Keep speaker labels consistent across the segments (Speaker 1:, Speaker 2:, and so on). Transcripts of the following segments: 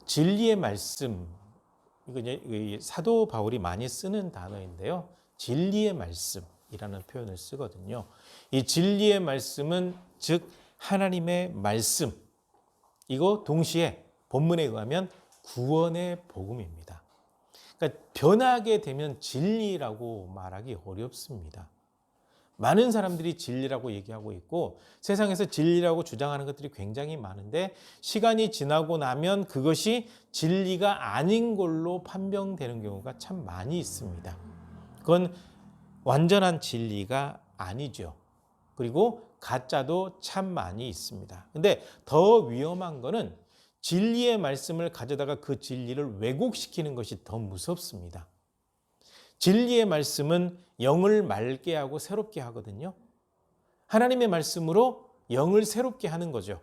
Speaker 1: 진리의 말씀, 이거 이제 사도 바울이 많이 쓰는 단어인데요. 진리의 말씀이라는 표현을 쓰거든요. 이 진리의 말씀은 즉 하나님의 말씀, 이거 동시에 본문에 의하면 구원의 복음입니다. 그러니까 변하게 되면 진리라고 말하기 어렵습니다. 많은 사람들이 진리라고 얘기하고 있고 세상에서 진리라고 주장하는 것들이 굉장히 많은데 시간이 지나고 나면 그것이 진리가 아닌 걸로 판명되는 경우가 참 많이 있습니다. 그건 완전한 진리가 아니죠. 그리고 가짜도 참 많이 있습니다. 근데 더 위험한 거는 진리의 말씀을 가져다가 그 진리를 왜곡시키는 것이 더 무섭습니다. 진리의 말씀은 영을 맑게 하고 새롭게 하거든요. 하나님의 말씀으로 영을 새롭게 하는 거죠.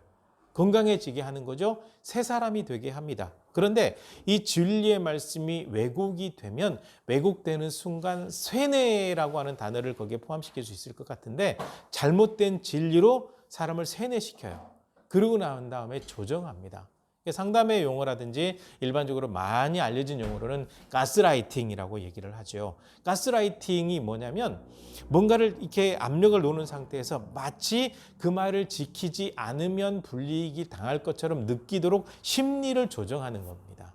Speaker 1: 건강해지게 하는 거죠. 새 사람이 되게 합니다. 그런데 이 진리의 말씀이 왜곡이 되면 왜곡되는 순간 쇠뇌라고 하는 단어를 거기에 포함시킬 수 있을 것 같은데 잘못된 진리로 사람을 쇠뇌시켜요. 그러고 난 다음에 조정합니다. 상담의 용어라든지 일반적으로 많이 알려진 용어로는 가스라이팅이라고 얘기를 하죠. 가스라이팅이 뭐냐면 뭔가를 이렇게 압력을 놓는 상태에서 마치 그 말을 지키지 않으면 불이익이 당할 것처럼 느끼도록 심리를 조정하는 겁니다.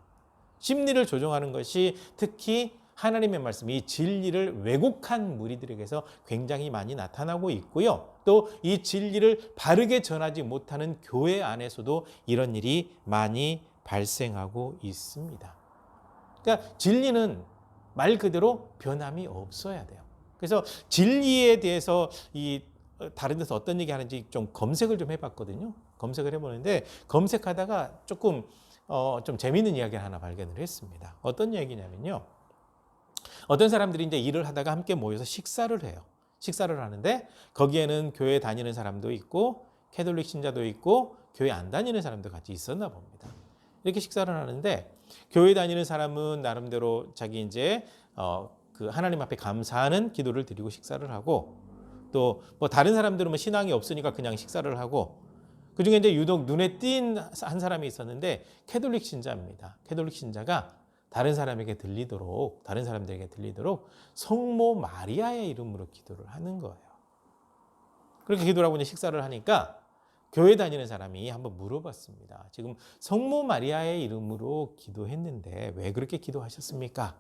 Speaker 1: 심리를 조정하는 것이 특히 하나님의 말씀, 이 진리를 왜곡한 무리들에게서 굉장히 많이 나타나고 있고요. 또 이 진리를 바르게 전하지 못하는 교회 안에서도 이런 일이 많이 발생하고 있습니다. 그러니까 진리는 말 그대로 변함이 없어야 돼요. 그래서 진리에 대해서 다른 데서 어떤 얘기 하는지 좀 검색을 좀 해봤거든요. 검색을 해보는데 검색하다가 조금 좀 재미있는 이야기를 하나 발견을 했습니다. 어떤 얘기냐면요. 어떤 사람들이 이제 일을 하다가 함께 모여서 식사를 해요. 식사를 하는데 거기에는 교회 다니는 사람도 있고 캐톨릭 신자도 있고 교회 안 다니는 사람도 같이 있었나 봅니다. 이렇게 식사를 하는데 교회 다니는 사람은 나름대로 자기 이제 그 하나님 앞에 감사하는 기도를 드리고 식사를 하고 또 뭐 다른 사람들은 뭐 신앙이 없으니까 그냥 식사를 하고 그 중에 이제 유독 눈에 띈 한 사람이 있었는데 캐톨릭 신자입니다. 캐톨릭 신자가 다른 사람들에게 들리도록 성모 마리아의 이름으로 기도를 하는 거예요. 그렇게 기도를 하고 이제 식사를 하니까 교회 다니는 사람이 한번 물어봤습니다. 지금 성모 마리아의 이름으로 기도했는데 왜 그렇게 기도하셨습니까?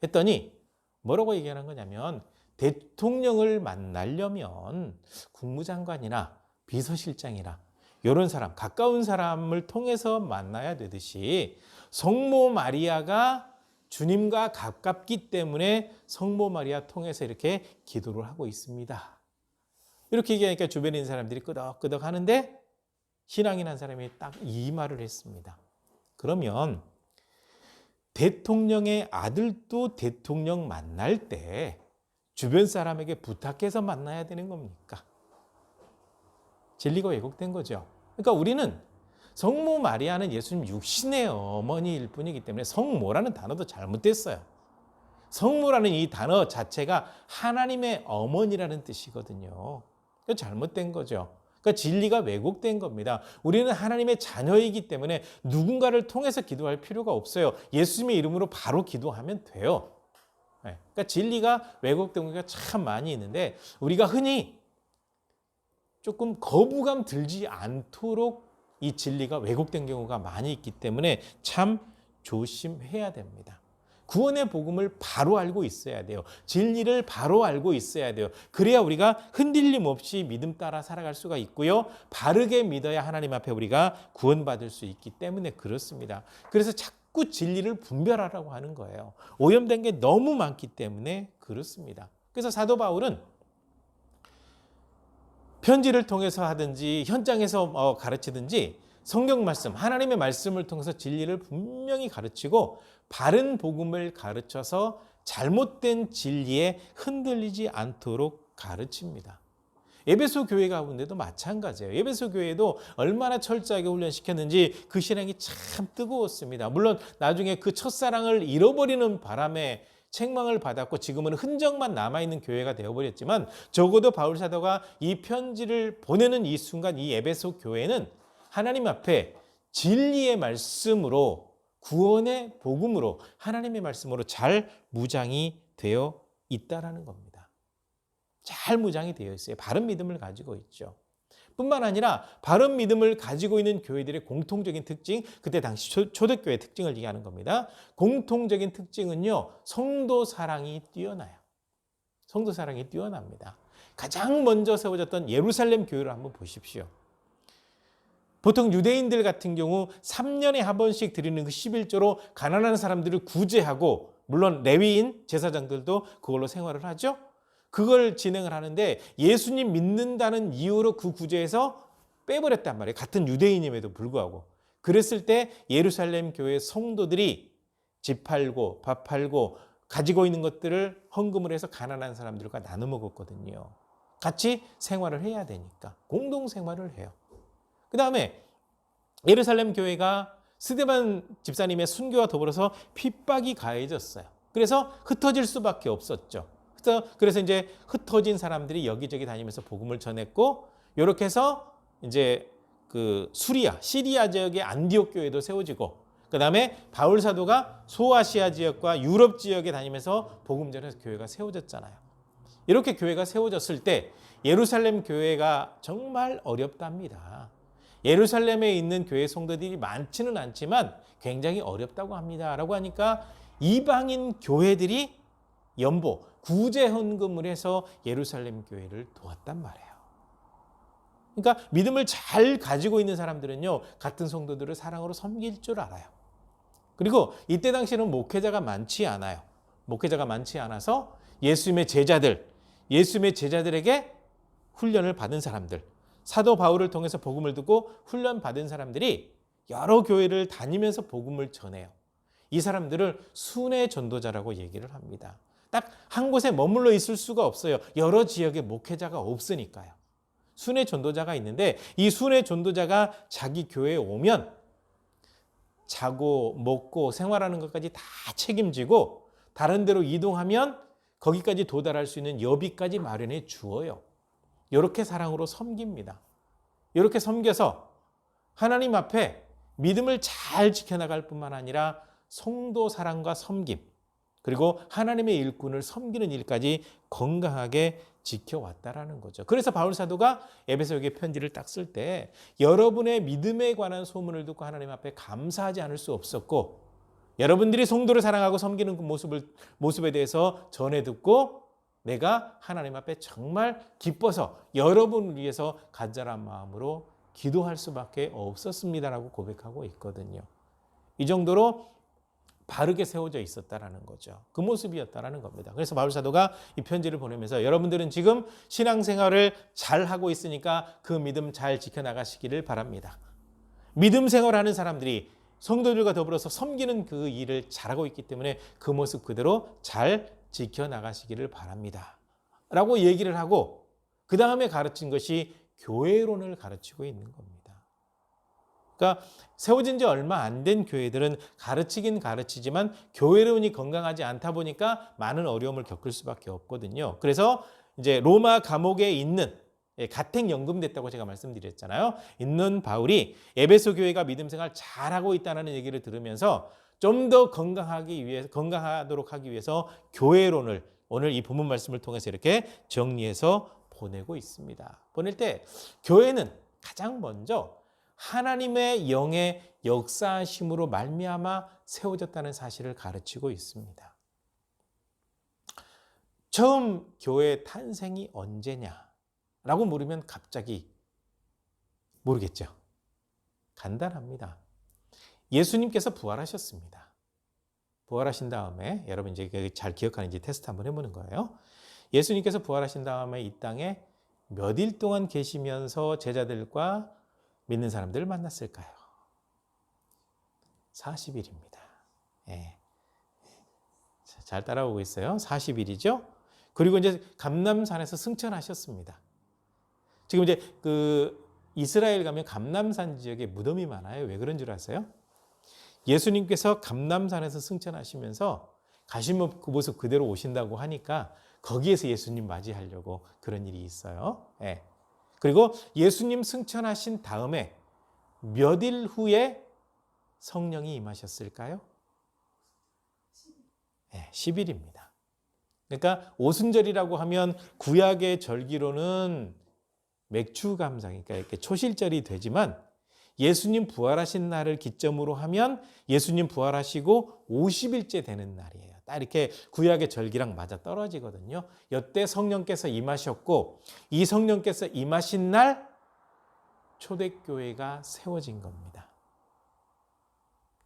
Speaker 1: 했더니 뭐라고 얘기하는 거냐면 대통령을 만나려면 국무장관이나 비서실장이나 이런 사람, 가까운 사람을 통해서 만나야 되듯이 성모 마리아가 주님과 가깝기 때문에 성모 마리아 통해서 이렇게 기도를 하고 있습니다. 이렇게 얘기하니까 주변에 있는 사람들이 끄덕끄덕 하는데 신앙인 한 사람이 딱 이 말을 했습니다. 그러면 대통령의 아들도 대통령 만날 때 주변 사람에게 부탁해서 만나야 되는 겁니까? 진리가 왜곡된 거죠. 그러니까 우리는 성모 마리아는 예수님 육신의 어머니일 뿐이기 때문에 성모라는 단어도 잘못됐어요. 성모라는 이 단어 자체가 하나님의 어머니라는 뜻이거든요. 그러니까 잘못된 거죠. 그러니까 진리가 왜곡된 겁니다. 우리는 하나님의 자녀이기 때문에 누군가를 통해서 기도할 필요가 없어요. 예수님의 이름으로 바로 기도하면 돼요. 그러니까 진리가 왜곡된 경우가 참 많이 있는데 우리가 흔히 조금 거부감 들지 않도록 이 진리가 왜곡된 경우가 많이 있기 때문에 참 조심해야 됩니다. 구원의 복음을 바로 알고 있어야 돼요. 진리를 바로 알고 있어야 돼요. 그래야 우리가 흔들림 없이 믿음 따라 살아갈 수가 있고요. 바르게 믿어야 하나님 앞에 우리가 구원받을 수 있기 때문에 그렇습니다. 그래서 자꾸 진리를 분별하라고 하는 거예요. 오염된 게 너무 많기 때문에 그렇습니다. 그래서 사도 바울은 편지를 통해서 하든지 현장에서 가르치든지 성경 말씀, 하나님의 말씀을 통해서 진리를 분명히 가르치고 바른 복음을 가르쳐서 잘못된 진리에 흔들리지 않도록 가르칩니다. 에베소 교회 가운데도 마찬가지예요. 에베소 교회도 얼마나 철저하게 훈련시켰는지 그 신앙이 참 뜨거웠습니다. 물론 나중에 그 첫사랑을 잃어버리는 바람에 책망을 받았고 지금은 흔적만 남아있는 교회가 되어버렸지만 적어도 바울 사도가 이 편지를 보내는 이 순간 이 에베소 교회는 하나님 앞에 진리의 말씀으로, 구원의 복음으로, 하나님의 말씀으로 잘 무장이 되어 있다라는 겁니다. 잘 무장이 되어 있어요. 바른 믿음을 가지고 있죠. 뿐만 아니라 바른 믿음을 가지고 있는 교회들의 공통적인 특징, 그때 당시 초대교회 특징을 얘기하는 겁니다. 공통적인 특징은요, 성도 사랑이 뛰어나요. 성도 사랑이 뛰어납니다. 가장 먼저 세워졌던 예루살렘 교회를 한번 보십시오. 보통 유대인들 같은 경우 3년에 한 번씩 드리는 그 11조로 가난한 사람들을 구제하고, 물론 레위인 제사장들도 그걸로 생활을 하죠. 그걸 진행을 하는데 예수님 믿는다는 이유로 그 구제에서 빼버렸단 말이에요. 같은 유대인임에도 불구하고. 그랬을 때 예루살렘 교회 성도들이 집 팔고 밥 팔고 가지고 있는 것들을 헌금을 해서 가난한 사람들과 나눠 먹었거든요. 같이 생활을 해야 되니까 공동 생활을 해요. 그 다음에 예루살렘 교회가 스데반 집사님의 순교와 더불어서 핍박이 가해졌어요. 그래서 흩어질 수밖에 없었죠. 그래서 이제 흩어진 사람들이 여기저기 다니면서 복음을 전했고, 이렇게 해서 이제 그 시리아 지역의 안디옥 교회도 세워지고, 그 다음에 바울 사도가 소아시아 지역과 유럽 지역에 다니면서 복음 전해서 교회가 세워졌잖아요. 이렇게 교회가 세워졌을 때 예루살렘 교회가 정말 어렵답니다. 예루살렘에 있는 교회 성도들이 많지는 않지만 굉장히 어렵다고 합니다. 라고 하니까 이방인 교회들이 구제 헌금을 해서 예루살렘 교회를 도왔단 말이에요. 그러니까 믿음을 잘 가지고 있는 사람들은요, 같은 성도들을 사랑으로 섬길 줄 알아요. 그리고 이때 당시에는 목회자가 많지 않아요. 목회자가 많지 않아서 예수님의 제자들에게 훈련을 받은 사람들, 사도 바울을 통해서 복음을 듣고 훈련 받은 사람들이 여러 교회를 다니면서 복음을 전해요. 이 사람들을 순회 전도자라고 얘기를 합니다. 딱 한 곳에 머물러 있을 수가 없어요. 여러 지역에 목회자가 없으니까요. 순회 전도자가 있는데, 이 순회 전도자가 자기 교회에 오면 자고 먹고 생활하는 것까지 다 책임지고, 다른 데로 이동하면 거기까지 도달할 수 있는 여비까지 마련해 주어요. 이렇게 사랑으로 섬깁니다. 이렇게 섬겨서 하나님 앞에 믿음을 잘 지켜나갈 뿐만 아니라 성도 사랑과 섬김, 그리고 하나님의 일꾼을 섬기는 일까지 건강하게 지켜왔다라는 거죠. 그래서 바울 사도가 에베소에게 편지를 딱 쓸 때 여러분의 믿음에 관한 소문을 듣고 하나님 앞에 감사하지 않을 수 없었고, 여러분들이 성도를 사랑하고 섬기는 그 모습에 대해서 전해 듣고 내가 하나님 앞에 정말 기뻐서 여러분을 위해서 간절한 마음으로 기도할 수밖에 없었습니다라고 고백하고 있거든요. 이 정도로 바르게 세워져 있었다라는 거죠. 그 모습이었다라는 겁니다. 그래서 바울 사도가 이 편지를 보내면서 여러분들은 지금 신앙생활을 잘 하고 있으니까 그 믿음 잘 지켜나가시기를 바랍니다. 믿음 생활하는 사람들이 성도들과 더불어서 섬기는 그 일을 잘하고 있기 때문에 그 모습 그대로 잘 지켜나가시기를 바랍니다. 라고 얘기를 하고, 그 다음에 가르친 것이 교회론을 가르치고 있는 겁니다. 그러니까 세워진 지 얼마 안 된 교회들은 가르치긴 가르치지만 교회론이 건강하지 않다 보니까 많은 어려움을 겪을 수밖에 없거든요. 그래서 이제 로마 감옥에 있는, 가택 연금됐다고 제가 말씀드렸잖아요. 있는 바울이 에베소 교회가 믿음 생활 잘하고 있다는 얘기를 들으면서 좀 더 건강하도록 하기 위해서 교회론을 오늘 이 본문 말씀을 통해서 이렇게 정리해서 보내고 있습니다. 보낼 때 교회는 가장 먼저 하나님의 영의 역사하심으로 말미암아 세워졌다는 사실을 가르치고 있습니다. 처음 교회 탄생이 언제냐라고 물으면 갑자기 모르겠죠. 간단합니다. 예수님께서 부활하셨습니다. 부활하신 다음에, 여러분 이제 잘 기억하는지 테스트 한번 해보는 거예요. 예수님께서 부활하신 다음에 이 땅에 몇 일 동안 계시면서 제자들과 믿는 사람들을 만났을까요? 40일입니다. 예. 잘 따라오고 있어요. 40일이죠. 그리고 이제 감람산에서 승천하셨습니다. 지금 이제 그 이스라엘 가면 감람산 지역에 무덤이 많아요. 왜 그런 줄 아세요? 예수님께서 감람산에서 승천하시면서 가신 그 모습 그대로 오신다고 하니까 거기에서 예수님 맞이하려고 그런 일이 있어요. 예. 그리고 예수님 승천하신 다음에 몇 일 후에 성령이 임하셨을까요? 네, 10일입니다. 그러니까 오순절이라고 하면 구약의 절기로는 맥주 감상, 그러니까 이렇게 초실절이 되지만 예수님 부활하신 날을 기점으로 하면 예수님 부활하시고 50일째 되는 날이에요. 딱 이렇게 구약의 절기랑 맞아 떨어지거든요. 이때 성령께서 임하셨고 이 성령께서 임하신 날 초대교회가 세워진 겁니다.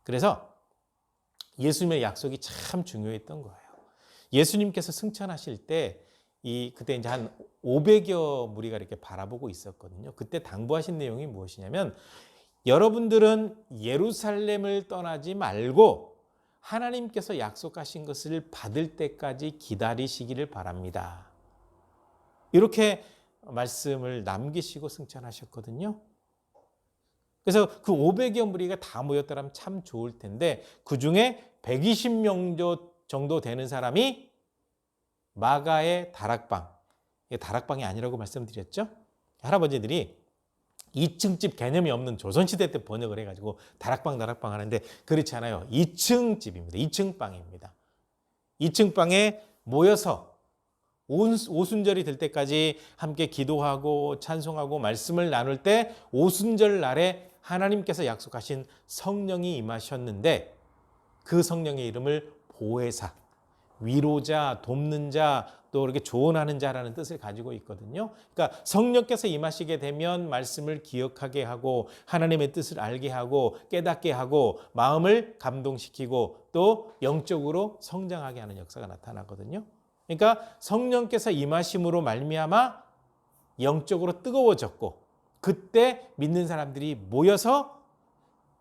Speaker 1: 그래서 예수님의 약속이 참 중요했던 거예요. 예수님께서 승천하실 때 그때 이제 한 500여 무리가 이렇게 바라보고 있었거든요. 그때 당부하신 내용이 무엇이냐면 여러분들은 예루살렘을 떠나지 말고 하나님께서 약속하신 것을 받을 때까지 기다리시기를 바랍니다. 이렇게 말씀을 남기시고 승천하셨거든요. 그래서 그 500여 무리가 다 모였더라면 참 좋을 텐데 그중에 120명 정도 되는 사람이 마가의 다락방, 이게 다락방이 아니라고 말씀드렸죠. 할아버지들이 2층 집 개념이 없는 조선시대 때 번역을 해가지고 다락방 하는데 그렇지 않아요. 2층 집입니다. 2층 방입니다. 2층 방에 모여서 오순절이 될 때까지 함께 기도하고 찬송하고 말씀을 나눌 때 오순절 날에 하나님께서 약속하신 성령이 임하셨는데 그 성령의 이름을 보혜사, 위로자, 돕는 자, 또 이렇게 조언하는 자라는 뜻을 가지고 있거든요. 그러니까 성령께서 임하시게 되면 말씀을 기억하게 하고 하나님의 뜻을 알게 하고 깨닫게 하고 마음을 감동시키고 또 영적으로 성장하게 하는 역사가 나타나거든요. 그러니까 성령께서 임하심으로 말미암아 영적으로 뜨거워졌고 그때 믿는 사람들이 모여서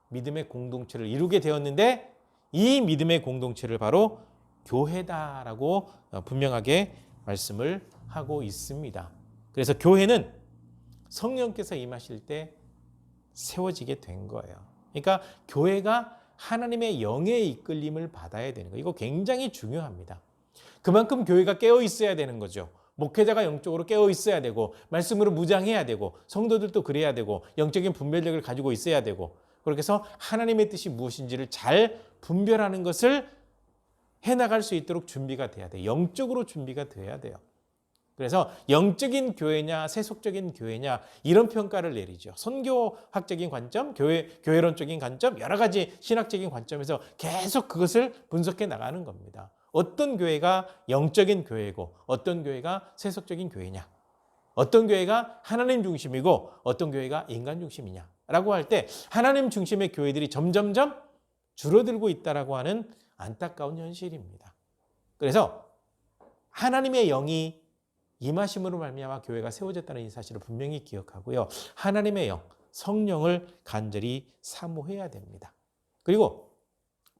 Speaker 1: 믿음의 공동체를 이루게 되었는데 이 믿음의 공동체를 바로 교회다라고 분명하게 말씀을 하고 있습니다. 그래서 교회는 성령께서 임하실 때 세워지게 된 거예요. 그러니까 교회가 하나님의 영의 이끌림을 받아야 되는 거예요. 이거 굉장히 중요합니다. 그만큼 교회가 깨어 있어야 되는 거죠. 목회자가 영적으로 깨어 있어야 되고 말씀으로 무장해야 되고 성도들도 그래야 되고 영적인 분별력을 가지고 있어야 되고 그렇게 해서 하나님의 뜻이 무엇인지를 잘 분별하는 것을 해나갈 수 있도록 준비가 돼야 돼요. 영적으로 준비가 돼야 돼요. 그래서 영적인 교회냐 세속적인 교회냐 이런 평가를 내리죠. 선교학적인 관점, 교회론적인 관점, 여러 가지 신학적인 관점에서 계속 그것을 분석해 나가는 겁니다. 어떤 교회가 영적인 교회고 어떤 교회가 세속적인 교회냐, 어떤 교회가 하나님 중심이고 어떤 교회가 인간 중심이냐라고 할 때 하나님 중심의 교회들이 점점점 줄어들고 있다라고 하는 안타까운 현실입니다. 그래서 하나님의 영이 임하심으로 말미암아 교회가 세워졌다는 이 사실을 분명히 기억하고요. 하나님의 영, 성령을 간절히 사모해야 됩니다. 그리고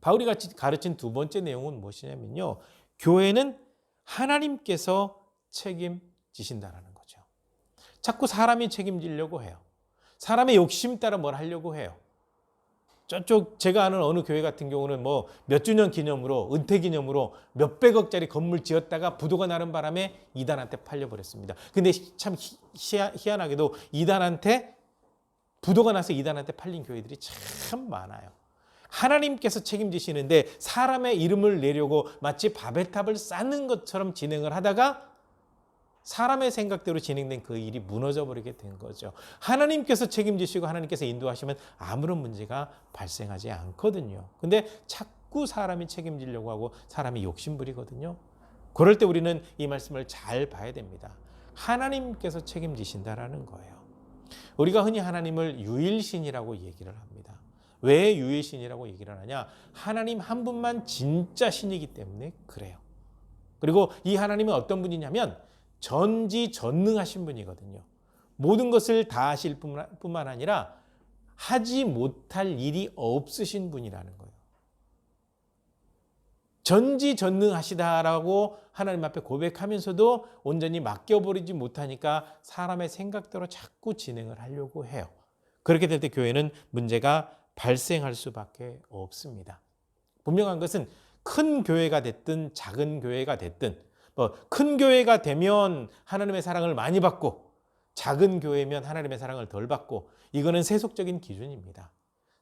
Speaker 1: 바울이 가르친 두 번째 내용은 무엇이냐면요. 교회는 하나님께서 책임지신다라는 거죠. 자꾸 사람이 책임지려고 해요. 사람의 욕심 따라 뭘 하려고 해요. 저쪽 제가 아는 어느 교회 같은 경우는 뭐 몇 주년 기념으로 은퇴 기념으로 몇백억짜리 건물 지었다가 부도가 나는 바람에 이단한테 팔려버렸습니다. 근데 참 희한하게도 이단한테 부도가 나서 이단한테 팔린 교회들이 참 많아요. 하나님께서 책임지시는데 사람의 이름을 내려고 마치 바벨탑을 쌓는 것처럼 진행을 하다가 사람의 생각대로 진행된 그 일이 무너져 버리게 된 거죠. 하나님께서 책임지시고 하나님께서 인도하시면 아무런 문제가 발생하지 않거든요. 근데 자꾸 사람이 책임지려고 하고 사람이 욕심부리거든요. 그럴 때 우리는 이 말씀을 잘 봐야 됩니다. 하나님께서 책임지신다라는 거예요. 우리가 흔히 하나님을 유일신이라고 얘기를 합니다. 왜 유일신이라고 얘기를 하냐? 하나님 한 분만 진짜 신이기 때문에 그래요. 그리고 이 하나님은 어떤 분이냐면 전지전능하신 분이거든요. 모든 것을 다 하실 뿐만 아니라 하지 못할 일이 없으신 분이라는 거예요. 전지전능하시다라고 하나님 앞에 고백하면서도 온전히 맡겨버리지 못하니까 사람의 생각대로 자꾸 진행을 하려고 해요. 그렇게 될 때 교회는 문제가 발생할 수밖에 없습니다. 분명한 것은 큰 교회가 됐든 작은 교회가 됐든 큰 교회가 되면 하나님의 사랑을 많이 받고 작은 교회면 하나님의 사랑을 덜 받고 이거는 세속적인 기준입니다.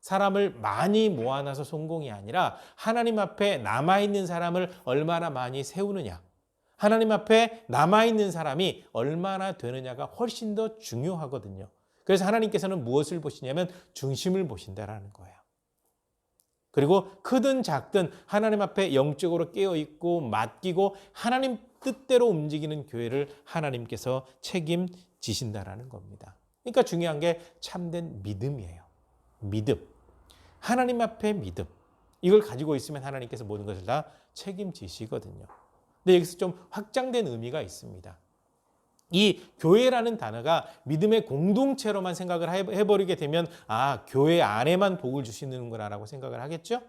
Speaker 1: 사람을 많이 모아놔서 성공이 아니라 하나님 앞에 남아있는 사람을 얼마나 많이 세우느냐, 하나님 앞에 남아있는 사람이 얼마나 되느냐가 훨씬 더 중요하거든요. 그래서 하나님께서는 무엇을 보시냐면 중심을 보신다라는 거예요. 그리고 크든 작든 하나님 앞에 영적으로 깨어있고 맡기고 하나님 뜻대로 움직이는 교회를 하나님께서 책임지신다라는 겁니다. 그러니까 중요한 게 참된 믿음이에요. 믿음. 하나님 앞에 믿음. 이걸 가지고 있으면 하나님께서 모든 것을 다 책임지시거든요. 근데 여기서 좀 확장된 의미가 있습니다. 이 교회라는 단어가 믿음의 공동체로만 생각을 해버리게 되면 교회 안에만 복을 주시는 거라고 생각을 하겠죠?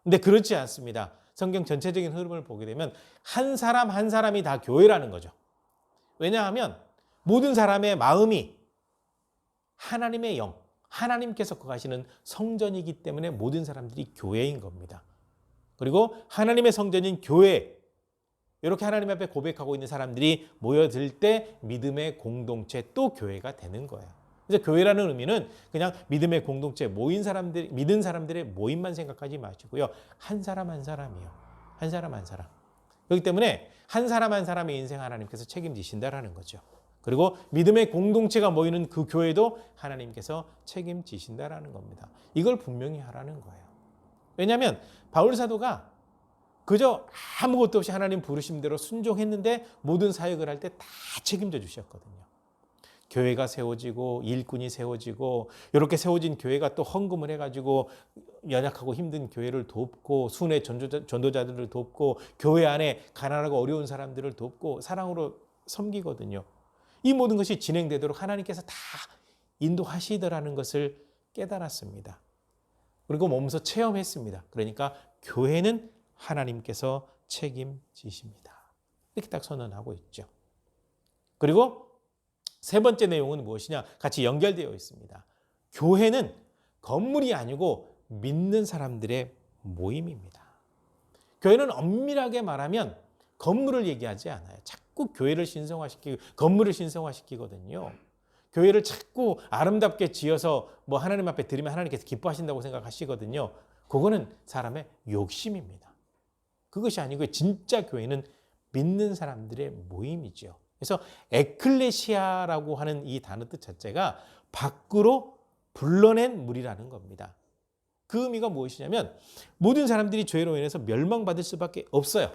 Speaker 1: 근데 그렇지 않습니다. 성경 전체적인 흐름을 보게 되면 한 사람 한 사람이 다 교회라는 거죠. 왜냐하면 모든 사람의 마음이 하나님의 영, 하나님께서 거하시는 성전이기 때문에 모든 사람들이 교회인 겁니다. 그리고 하나님의 성전인 교회, 이렇게 하나님 앞에 고백하고 있는 사람들이 모여들 때 믿음의 공동체 또 교회가 되는 거예요. 그래서 교회라는 의미는 그냥 믿음의 공동체 모인 사람들, 믿은 사람들의 모임만 생각하지 마시고요. 한 사람 한 사람이요. 한 사람 한 사람. 그렇기 때문에 한 사람 한 사람의 인생 하나님께서 책임지신다라는 거죠. 그리고 믿음의 공동체가 모이는 그 교회도 하나님께서 책임지신다라는 겁니다. 이걸 분명히 하라는 거예요. 왜냐하면 바울 사도가 그저 아무것도 없이 하나님 부르심대로 순종했는데 모든 사역을 할 때 다 책임져 주셨거든요. 교회가 세워지고 일꾼이 세워지고 이렇게 세워진 교회가 또 헌금을 해가지고 연약하고 힘든 교회를 돕고 순회 전도자들을 돕고 교회 안에 가난하고 어려운 사람들을 돕고 사랑으로 섬기거든요. 이 모든 것이 진행되도록 하나님께서 다 인도하시더라는 것을 깨달았습니다. 그리고 몸소 체험했습니다. 그러니까 교회는 하나님께서 책임지십니다. 이렇게 딱 선언하고 있죠. 그리고 세 번째 내용은 무엇이냐? 같이 연결되어 있습니다. 교회는 건물이 아니고 믿는 사람들의 모임입니다. 교회는 엄밀하게 말하면 건물을 얘기하지 않아요. 자꾸 교회를 신성화시키고 건물을 신성화시키거든요. 교회를 자꾸 아름답게 지어서 하나님 앞에 드리면 하나님께서 기뻐하신다고 생각하시거든요. 그거는 사람의 욕심입니다. 그것이 아니고 진짜 교회는 믿는 사람들의 모임이죠. 그래서 에클레시아라고 하는 이 단어 뜻 자체가 밖으로 불러낸 무리라는 겁니다. 그 의미가 무엇이냐면 모든 사람들이 죄로 인해서 멸망받을 수밖에 없어요.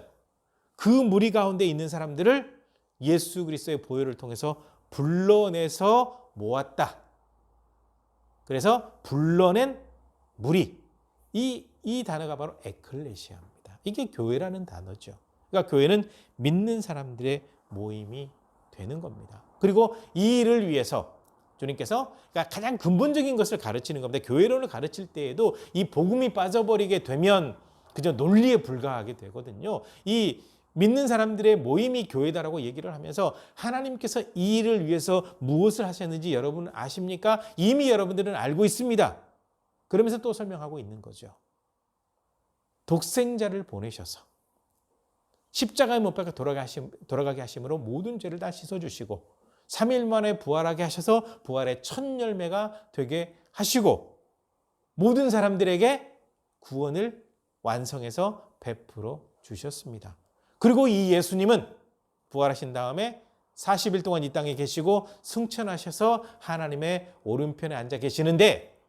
Speaker 1: 그 무리 가운데 있는 사람들을 예수 그리스도의 보혈을 통해서 불러내서 모았다. 그래서 불러낸 무리. 이 단어가 바로 에클레시아입니다. 이게 교회라는 단어죠. 그러니까 교회는 믿는 사람들의 모임이 되는 겁니다. 그리고 이 일을 위해서 주님께서 그러니까 가장 근본적인 것을 가르치는 겁니다. 교회론을 가르칠 때에도 이 복음이 빠져버리게 되면 그저 논리에 불과하게 되거든요. 이 믿는 사람들의 모임이 교회다라고 얘기를 하면서 하나님께서 이 일을 위해서 무엇을 하셨는지 여러분 아십니까? 이미 여러분들은 알고 있습니다. 그러면서 또 설명하고 있는 거죠. 독생자를 보내셔서 십자가에 못 박혀 돌아가게 하심으로 모든 죄를 다 씻어주시고 3일 만에 부활하게 하셔서 부활의 첫 열매가 되게 하시고 모든 사람들에게 구원을 완성해서 베풀어 주셨습니다. 그리고 이 예수님은 부활하신 다음에 40일 동안 이 땅에 계시고 승천하셔서 하나님의 오른편에 앉아 계시는데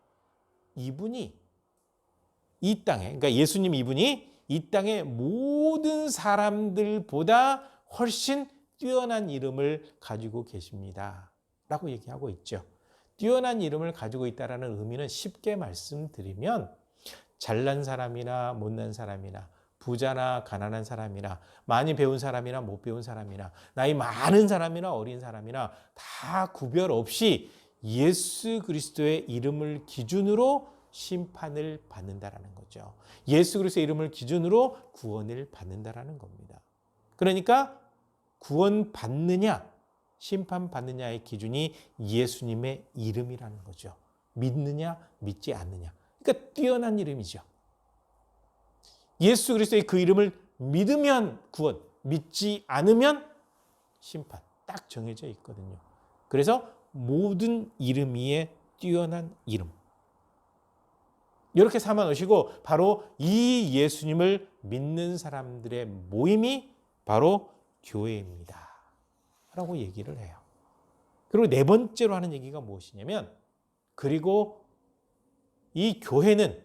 Speaker 1: 이분이 이 땅에, 그러니까 예수님 이분이 이 땅의 모든 사람들보다 훨씬 뛰어난 이름을 가지고 계십니다. 라고 얘기하고 있죠. 뛰어난 이름을 가지고 있다는 의미는 쉽게 말씀드리면 잘난 사람이나 못난 사람이나 부자나 가난한 사람이나 많이 배운 사람이나 못 배운 사람이나 나이 많은 사람이나 어린 사람이나 다 구별 없이 예수 그리스도의 이름을 기준으로 심판을 받는다라는 거죠. 예수 그리스도의 이름을 기준으로 구원을 받는다라는 겁니다. 그러니까 구원받느냐 심판받느냐의 기준이 예수님의 이름이라는 거죠. 믿느냐 믿지 않느냐. 그러니까 뛰어난 이름이죠. 예수 그리스도의 그 이름을 믿으면 구원, 믿지 않으면 심판. 딱 정해져 있거든요. 그래서 모든 이름 위에 뛰어난 이름. 이렇게 삼아 놓으시고 바로 이 예수님을 믿는 사람들의 모임이 바로 교회입니다. 라고 얘기를 해요. 그리고 네 번째로 하는 얘기가 무엇이냐면 그리고 이 교회는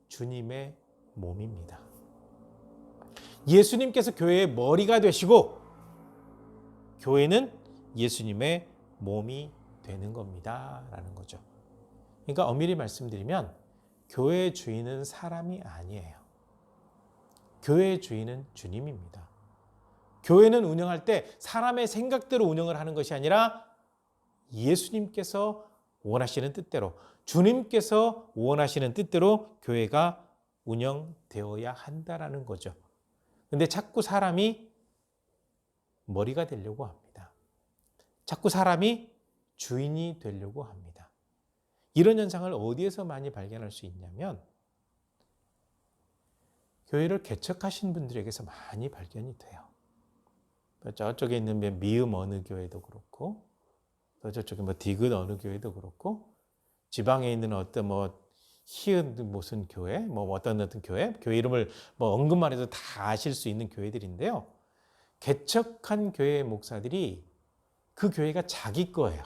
Speaker 1: 주님의 몸입니다. 예수님께서 교회의 머리가 되시고 교회는 예수님의 몸이 되는 겁니다. 라는 거죠. 그러니까 엄밀히 말씀드리면 교회의 주인은 사람이 아니에요. 교회의 주인은 주님입니다. 교회는 운영할 때 사람의 생각대로 운영을 하는 것이 아니라 예수님께서 원하시는 뜻대로, 주님께서 원하시는 뜻대로 교회가 운영되어야 한다라는 거죠. 근데 자꾸 사람이 머리가 되려고 합니다. 자꾸 사람이 주인이 되려고 합니다. 이런 현상을 어디에서 많이 발견할 수 있냐면 교회를 개척하신 분들에게서 많이 발견이 돼요. 저쪽에 있는 미음 어느 교회도 그렇고 또 저쪽에 디귿 어느 교회도 그렇고 지방에 있는 어떤 희은 무슨 교회, 어떤 교회 이름을 언급만 해도 다 아실 수 있는 교회들인데요. 개척한 교회 목사들이 그 교회가 자기 거예요.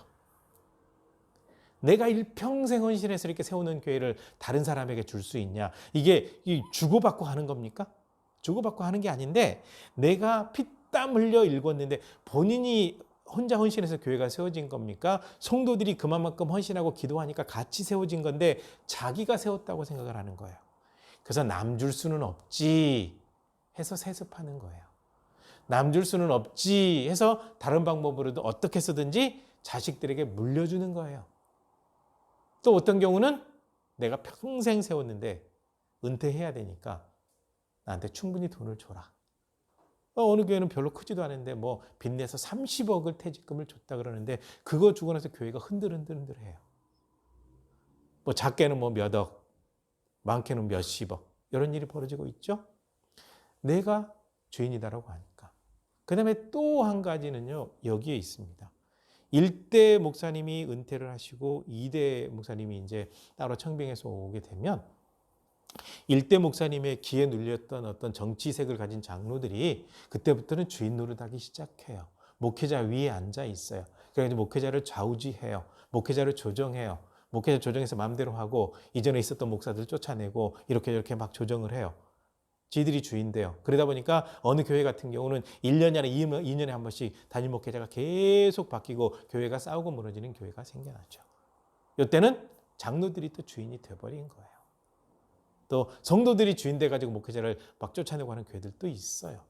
Speaker 1: 내가 일평생 헌신해서 이렇게 세우는 교회를 다른 사람에게 줄 수 있냐? 이게 주고받고 하는 겁니까? 주고받고 하는 게 아닌데 내가 피땀 흘려 일궜는데 본인이 혼자 헌신해서 교회가 세워진 겁니까? 성도들이 그만큼 헌신하고 기도하니까 같이 세워진 건데 자기가 세웠다고 생각을 하는 거예요. 그래서 남 줄 수는 없지 해서 세습하는 거예요. 남 줄 수는 없지 해서 다른 방법으로도 어떻게 쓰든지 자식들에게 물려주는 거예요. 또 어떤 경우는 내가 평생 세웠는데 은퇴해야 되니까 나한테 충분히 돈을 줘라. 어느 교회는 별로 크지도 않은데 빚내서 30억을 퇴직금을 줬다 그러는데 그거 주고 나서 교회가 흔들흔들해요. 작게는 몇 억, 많게는 몇십억 이런 일이 벌어지고 있죠. 내가 주인이다라고 하니까. 그 다음에 또 한 가지는요. 여기에 있습니다. 1대 목사님이 은퇴를 하시고 2대 목사님이 이제 따로 청빙해서 오게 되면 1대 목사님의 기에 눌렸던 어떤 정치색을 가진 장로들이 그때부터는 주인 노릇하기 시작해요. 목회자 위에 앉아 있어요. 그래서 목회자를 좌우지해요. 목회자를 조정해요. 목회자 조정해서 마음대로 하고 이전에 있었던 목사들 쫓아내고 이렇게 막 조정을 해요. 지들이 주인돼요. 그러다 보니까 어느 교회 같은 경우는 1년이 아니라 2년에 한 번씩 담임 목회자가 계속 바뀌고 교회가 싸우고 무너지는 교회가 생겨나죠. 이때는 장로들이 또 주인이 돼버린 거예요. 또 성도들이 주인 돼가지고 목회자를 막 쫓아내고 하는 교회들도 있어요.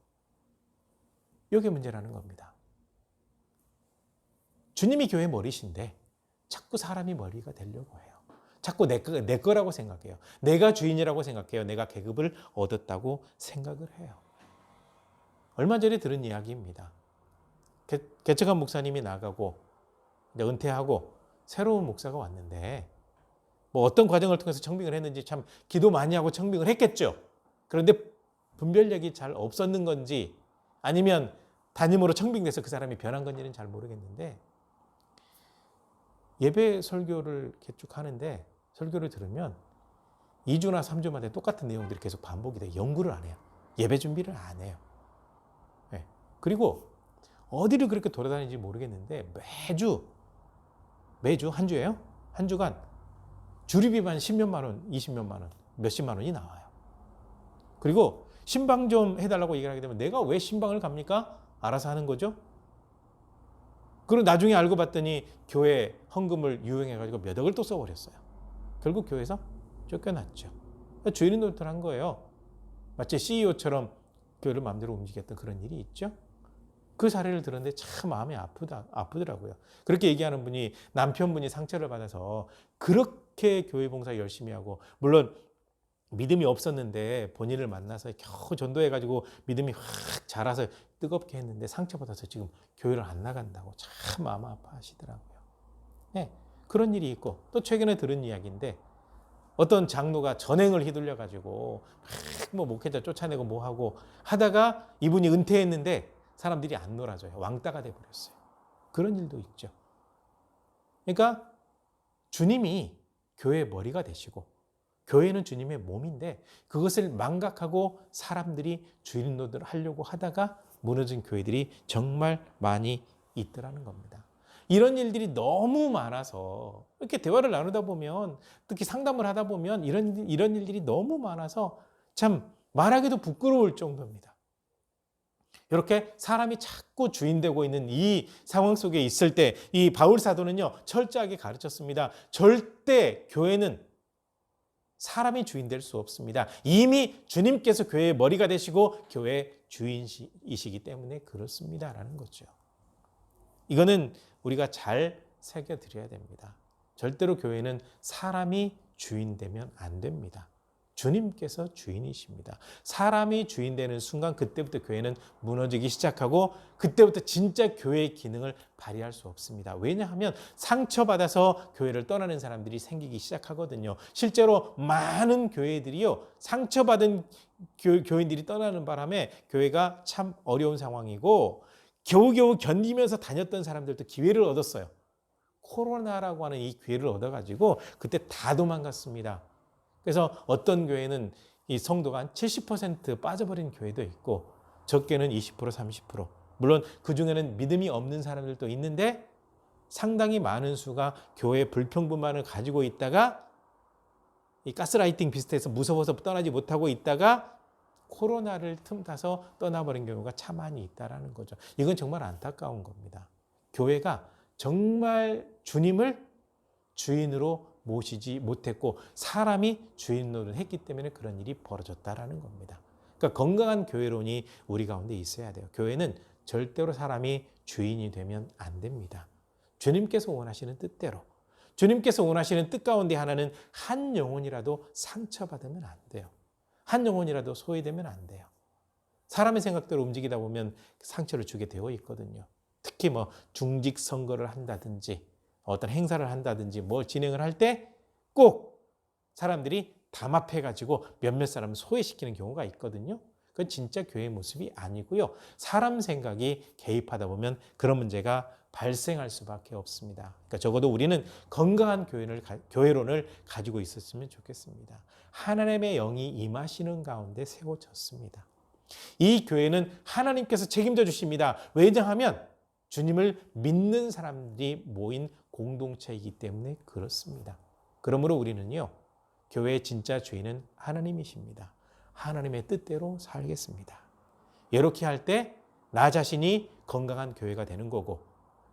Speaker 1: 이게 문제라는 겁니다. 주님이 교회 머리신데 자꾸 사람이 머리가 되려고 해요. 자꾸 내 거라고 생각해요. 내가 주인이라고 생각해요. 내가 계급을 얻었다고 생각을 해요. 얼마 전에 들은 이야기입니다. 개척한 목사님이 나가고 이제 은퇴하고 새로운 목사가 왔는데 어떤 과정을 통해서 청빙을 했는지 참 기도 많이 하고 청빙을 했겠죠. 그런데 분별력이 잘 없었는 건지 아니면 담임으로 청빙돼서 그 사람이 변한 건지는 잘 모르겠는데 예배 설교를 쭉 하는데 설교를 들으면 2주나 3주마다 똑같은 내용들이 계속 반복이 돼요. 연구를 안 해요. 예배 준비를 안 해요. 네. 그리고 어디를 그렇게 돌아다니는지 모르겠는데 매주 한 주예요. 한 주간 주립비만 10몇만 원, 20몇만 원, 몇십만 원이 나와요. 그리고 신방 좀 해달라고 얘기를 하게 되면 내가 왜 신방을 갑니까? 알아서 하는 거죠. 그리고 나중에 알고 봤더니 교회 헌금을 유용해가지고 몇 억을 또 써버렸어요. 결국 교회에서 쫓겨났죠. 주인이 노릇을 한 거예요. 마치 CEO처럼 교회를 마음대로 움직였던 그런 일이 있죠. 그 사례를 들었는데 참 마음이 아프더라고요. 그렇게 얘기하는 분이 남편분이 상처를 받아서 그렇게 교회 봉사 열심히 하고 물론 믿음이 없었는데 본인을 만나서 겨우 전도해가지고 믿음이 확 자라서 뜨겁게 했는데 상처받아서 지금 교회를 안 나간다고 참 마음 아파하시더라고요. 네, 그런 일이 있고 또 최근에 들은 이야기인데 어떤 장로가 전행을 휘둘려가지고 막 목회자 쫓아내고 뭐하고 하다가 이분이 은퇴했는데 사람들이 안 놀아줘요. 왕따가 돼버렸어요. 그런 일도 있죠. 그러니까 주님이 교회의 머리가 되시고 교회는 주님의 몸인데 그것을 망각하고 사람들이 주인 노릇을 하려고 하다가 무너진 교회들이 정말 많이 있더라는 겁니다. 이런 일들이 너무 많아서 이렇게 대화를 나누다 보면, 특히 상담을 하다 보면 이런 일들이 너무 많아서 참 말하기도 부끄러울 정도입니다. 이렇게 사람이 자꾸 주인되고 있는 이 상황 속에 있을 때 이 바울 사도는요, 철저하게 가르쳤습니다. 절대 교회는 사람이 주인 될 수 없습니다. 이미 주님께서 교회의 머리가 되시고 교회의 주인이시기 때문에 그렇습니다라는 거죠. 이거는 우리가 잘 새겨드려야 됩니다. 절대로 교회는 사람이 주인 되면 안 됩니다. 주님께서 주인이십니다. 사람이 주인 되는 순간 그때부터 교회는 무너지기 시작하고 그때부터 진짜 교회의 기능을 발휘할 수 없습니다. 왜냐하면 상처받아서 교회를 떠나는 사람들이 생기기 시작하거든요. 실제로 많은 교회들이요, 상처받은 교인들이 떠나는 바람에 교회가 참 어려운 상황이고 겨우겨우 견디면서 다녔던 사람들도 기회를 얻었어요. 코로나라고 하는 이 기회를 얻어가지고 그때 다 도망갔습니다. 그래서 어떤 교회는 이 성도가 한 70% 빠져버린 교회도 있고 적게는 20%, 30%. 물론 그중에는 믿음이 없는 사람들도 있는데 상당히 많은 수가 교회 불평불만을 가지고 있다가 이 가스라이팅 비슷해서 무서워서 떠나지 못하고 있다가 코로나를 틈타서 떠나버린 경우가 참 많이 있다는 거죠. 이건 정말 안타까운 겁니다. 교회가 정말 주님을 주인으로 모시지 못했고 사람이 주인 노릇을 했기 때문에 그런 일이 벌어졌다라는 겁니다. 그러니까 건강한 교회론이 우리 가운데 있어야 돼요. 교회는 절대로 사람이 주인이 되면 안 됩니다. 주님께서 원하시는 뜻대로, 주님께서 원하시는 뜻 가운데 하나는 한 영혼이라도 상처받으면 안 돼요. 한 영혼이라도 소외되면 안 돼요. 사람의 생각대로 움직이다 보면 상처를 주게 되어 있거든요. 특히 뭐 중직 선거를 한다든지 어떤 행사를 한다든지 뭘 진행을 할 때 꼭 사람들이 담합해가지고 몇몇 사람을 소외시키는 경우가 있거든요. 그건 진짜 교회의 모습이 아니고요. 사람 생각이 개입하다 보면 그런 문제가 발생할 수밖에 없습니다. 그러니까 적어도 우리는 건강한 교회론을 가지고 있었으면 좋겠습니다. 하나님의 영이 임하시는 가운데 세워졌습니다. 이 교회는 하나님께서 책임져 주십니다. 왜냐하면 주님을 믿는 사람들이 모인 공동체이기 때문에 그렇습니다. 그러므로 우리는요, 교회의 진짜 주인은 하나님이십니다. 하나님의 뜻대로 살겠습니다. 이렇게 할 때 나 자신이 건강한 교회가 되는 거고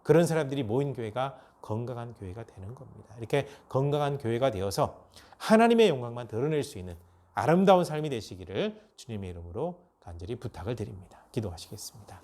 Speaker 1: 그런 사람들이 모인 교회가 건강한 교회가 되는 겁니다. 이렇게 건강한 교회가 되어서 하나님의 영광만 드러낼 수 있는 아름다운 삶이 되시기를 주님의 이름으로 간절히 부탁을 드립니다. 기도하시겠습니다.